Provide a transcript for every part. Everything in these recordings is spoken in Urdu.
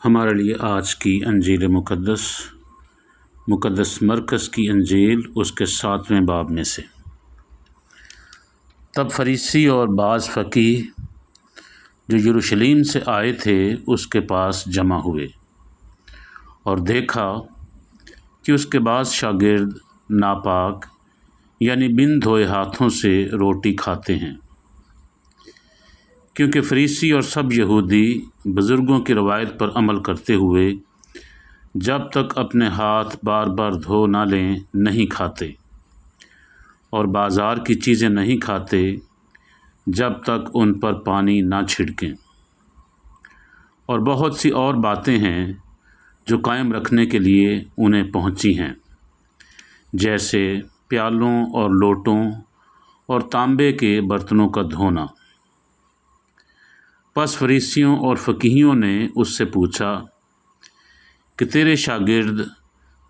ہمارے لیے آج کی انجیل مقدس مرکز کی انجیل اس کے 7ویں باب میں سے۔ تب فریسی اور بعض فقیہ جو یروشلم سے آئے تھے اس کے پاس جمع ہوئے اور دیکھا کہ اس کے بعض شاگرد ناپاک یعنی بن دھوئے ہاتھوں سے روٹی کھاتے ہیں، کیونکہ فریسی اور سب یہودی بزرگوں کی روایت پر عمل کرتے ہوئے جب تک اپنے ہاتھ بار بار دھو نہ لیں نہیں کھاتے، اور بازار کی چیزیں نہیں کھاتے جب تک ان پر پانی نہ چھڑکیں، اور بہت سی اور باتیں ہیں جو قائم رکھنے کے لیے انہیں پہنچی ہیں، جیسے پیالوں اور لوٹوں اور تانبے کے برتنوں کا دھونا۔ پس فریسیوں اور فقیہوں نے اس سے پوچھا کہ تیرے شاگرد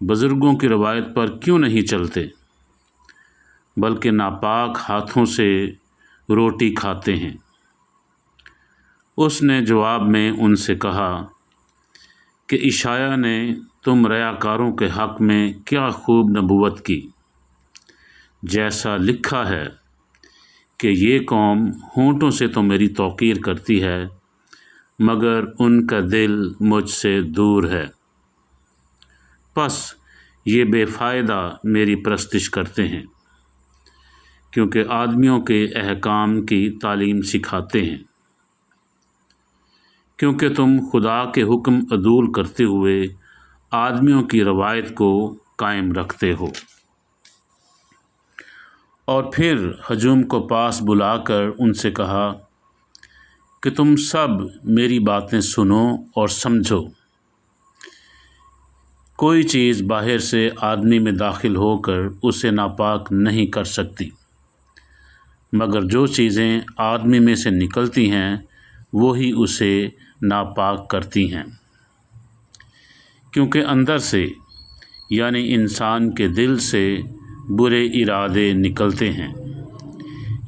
بزرگوں کی روایت پر کیوں نہیں چلتے بلکہ ناپاک ہاتھوں سے روٹی کھاتے ہیں؟ اس نے جواب میں ان سے کہا کہ اشعیاہ نے تم ریاکاروں کے حق میں کیا خوب نبوت کی، جیسا لکھا ہے کہ یہ قوم ہونٹوں سے تو میری توقیر کرتی ہے مگر ان کا دل مجھ سے دور ہے، پس یہ بے فائدہ میری پرستش کرتے ہیں، کیونکہ آدمیوں کے احکام کی تعلیم سکھاتے ہیں، کیونکہ تم خدا کے حکم عدول کرتے ہوئے آدمیوں کی روایت کو قائم رکھتے ہو۔ اور پھر ہجوم کو پاس بلا کر ان سے کہا کہ تم سب میری باتیں سنو اور سمجھو۔ کوئی چیز باہر سے آدمی میں داخل ہو کر اسے ناپاک نہیں کر سکتی، مگر جو چیزیں آدمی میں سے نکلتی ہیں وہی اسے ناپاک کرتی ہیں، کیونکہ اندر سے یعنی انسان کے دل سے برے ارادے نکلتے ہیں،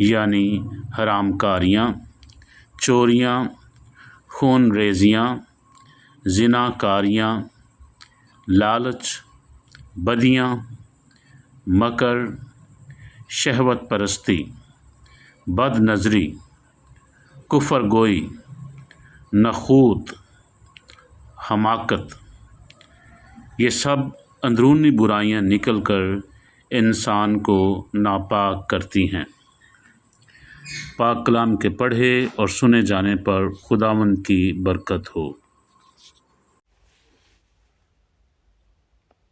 یعنی حرام کاریاں، چوریاں، خون ریزیاں، زنا کاریاں، لالچ، بدیاں، مکر، شہوت پرستی، بد نظری، کفر گوئی، نخوت، حماقت، یہ سب اندرونی برائیاں نکل کر انسان کو ناپاک کرتی ہیں۔ پاک کلام کے پڑھے اور سنے جانے پر خداوند کی برکت ہو۔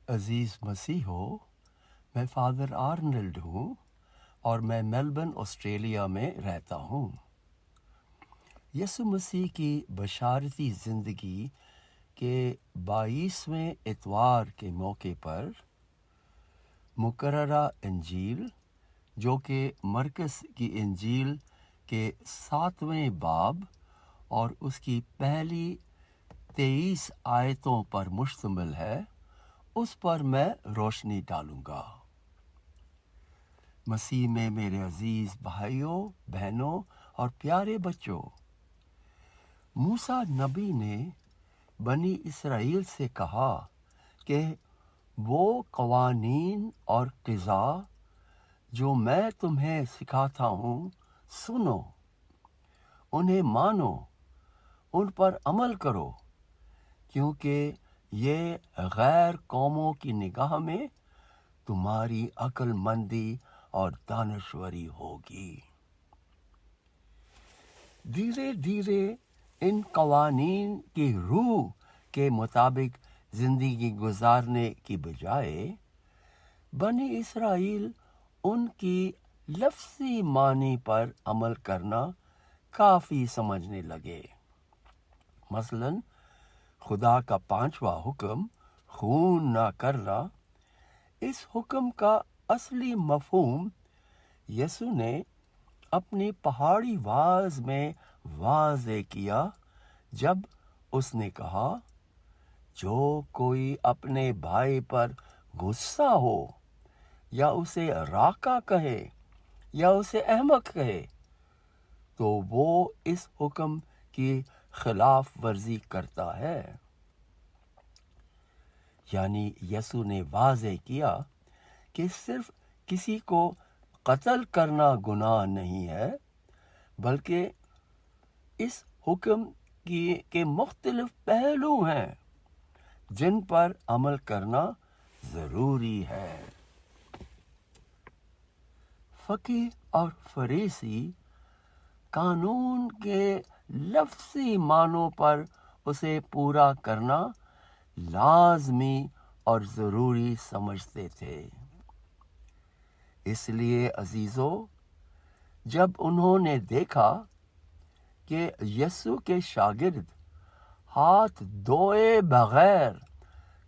عزیز مسیحو، میں فادر آرنلڈ ہوں اور میں میلبرن آسٹریلیا میں رہتا ہوں۔ یسوع مسیح کی بشارتی زندگی کے 22ویں اتوار کے موقع پر مقررہ انجیل، جو کہ مرکز کی انجیل کے 7ویں باب اور اس کی پہلی 23 آیتوں پر مشتمل ہے، اس پر میں روشنی ڈالوں گا۔ مسیح میں میرے عزیز بھائیوں، بہنوں اور پیارے بچوں، موسیٰ نبی نے بنی اسرائیل سے کہا کہ وہ قوانین اور قضا جو میں تمہیں سکھاتا ہوں سنو، انہیں مانو، ان پر عمل کرو، کیونکہ یہ غیر قوموں کی نگاہ میں تمہاری عقل مندی اور دانشوری ہوگی۔ دھیرے دھیرے ان قوانین کی روح کے مطابق زندگی گزارنے کی بجائے بنی اسرائیل ان کی لفظی معنی پر عمل کرنا کافی سمجھنے لگے۔ مثلاً خدا کا 5واں حکم، خون نہ کرنا، اس حکم کا اصلی مفہوم یسوع نے اپنی پہاڑی وعظ میں واضح کیا جب اس نے کہا، جو کوئی اپنے بھائی پر غصہ ہو یا اسے راکا کہے یا اسے احمق کہے تو وہ اس حکم کی خلاف ورزی کرتا ہے۔ یعنی یسوع نے واضح کیا کہ صرف کسی کو قتل کرنا گناہ نہیں ہے، بلکہ اس حکم کے مختلف پہلو ہیں جن پر عمل کرنا ضروری ہے۔ فقیہ اور فریسی قانون کے لفظی معنوں پر اسے پورا کرنا لازمی اور ضروری سمجھتے تھے۔ اس لیے عزیزو، جب انہوں نے دیکھا کہ یسوع کے شاگرد ہاتھ دھوئے بغیر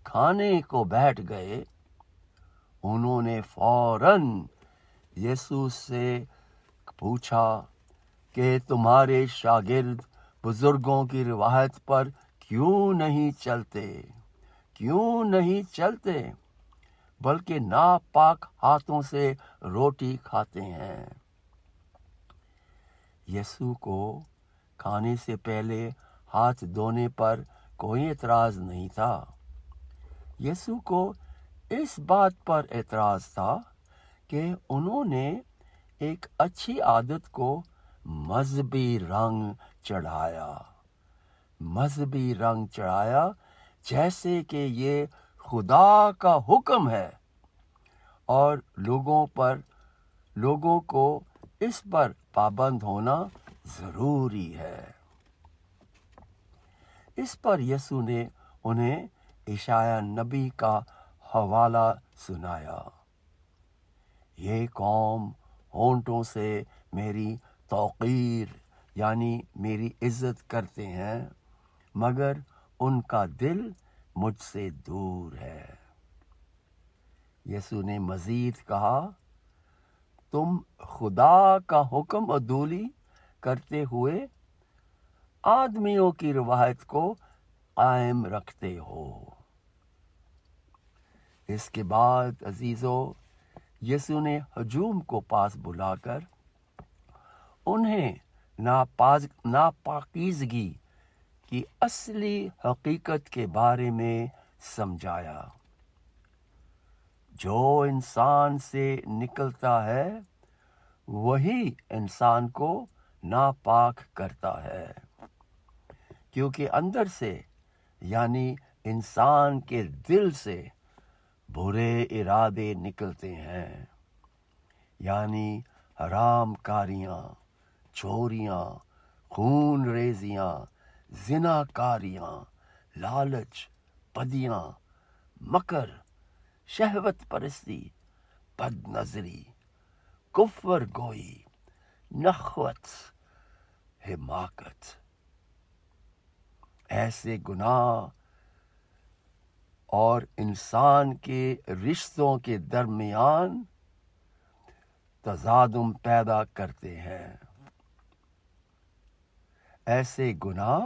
کھانے کو بیٹھ گئے، انہوں نے فوراً یسوع سے پوچھا کہ تمہارے شاگرد بزرگوں کی روایت پر کیوں نہیں چلتے بلکہ ناپاک ہاتھوں سے روٹی کھاتے ہیں؟ یسوع کو کھانے سے پہلے ہاتھ دھونے پر کوئی اعتراض نہیں تھا۔ یسوع کو اس بات پر اعتراض تھا کہ انہوں نے ایک اچھی عادت کو مذہبی رنگ چڑھایا جیسے کہ یہ خدا کا حکم ہے اور لوگوں کو اس پر پابند ہونا ضروری ہے۔ اس پر یسوع نے انہیں اشعیاء نبی کا حوالہ سنایا۔ یہ قوم ہونٹوں سے میری توقیر یعنی میری عزت کرتے ہیں، مگر ان کا دل مجھ سے دور ہے۔ یسوع نے مزید کہا، تم خدا کا حکم عدولی کرتے ہوئے آدمیوں کی روایت کو قائم رکھتے ہو۔ اس کے بعد عزیزو، یسوع نے ہجوم کو پاس بلا کر انہیں ناپاکیزگی کی اصلی حقیقت کے بارے میں سمجھایا۔ جو انسان سے نکلتا ہے وہی انسان کو ناپاک کرتا ہے، کیونکہ اندر سے یعنی انسان کے دل سے برے ارادے نکلتے ہیں، یعنی حرام کاریاں، چوریاں، خون ریزیاں، زنا کاریاں، لالچ، بدیاں، مکر، شہوت پرستی، بد نظری، کفر گوئی، نخوت، حماقت۔ ایسے گناہ اور انسان کے رشتوں کے درمیان تصادم پیدا کرتے ہیں۔ ایسے گناہ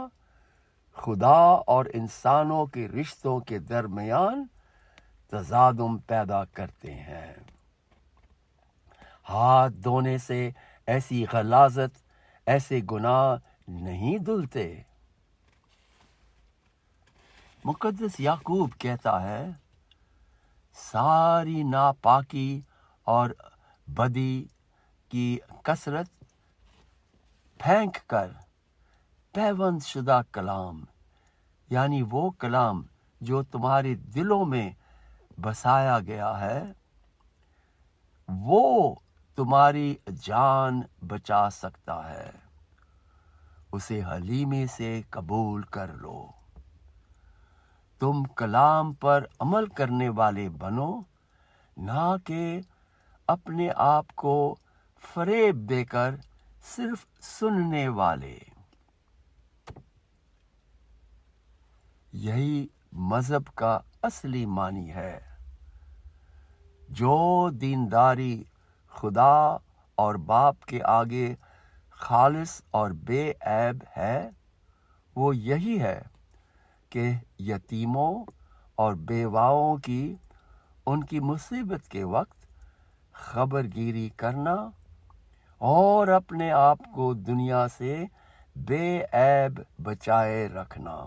خدا اور انسانوں کے رشتوں کے درمیان تصادم پیدا کرتے ہیں۔ ہاتھ دھونے سے ایسی غلاظت، ایسے گناہ نہیں دھلتے۔ مقدس یعقوب کہتا ہے، ساری ناپاکی اور بدی کی کثرت پھینک کر پیوند شدہ کلام یعنی وہ کلام جو تمہارے دلوں میں بسایا گیا ہے، وہ تمہاری جان بچا سکتا ہے۔ اسے حلیمی سے قبول کر لو۔ تم کلام پر عمل کرنے والے بنو، نہ کہ اپنے آپ کو فریب دے کر صرف سننے والے۔ یہی مذہب کا اصلی معنی ہے۔ جو دینداری خدا اور باپ کے آگے خالص اور بے عیب ہے، وہ یہی ہے کہ یتیموں اور بیواؤں کی ان کی مصیبت کے وقت خبر گیری کرنا اور اپنے آپ کو دنیا سے بے عیب بچائے رکھنا۔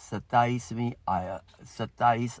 27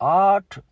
8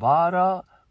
12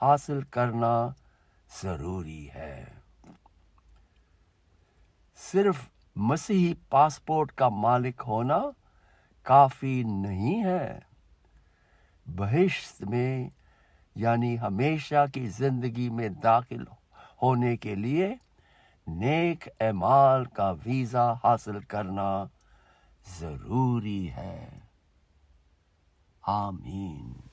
حاصل کرنا ضروری ہے۔ صرف مسیحی پاسپورٹ کا مالک ہونا کافی نہیں ہے۔ بہشت میں یعنی ہمیشہ کی زندگی میں داخل ہونے کے لیے نیک اعمال کا ویزا حاصل کرنا ضروری ہے۔ آمین۔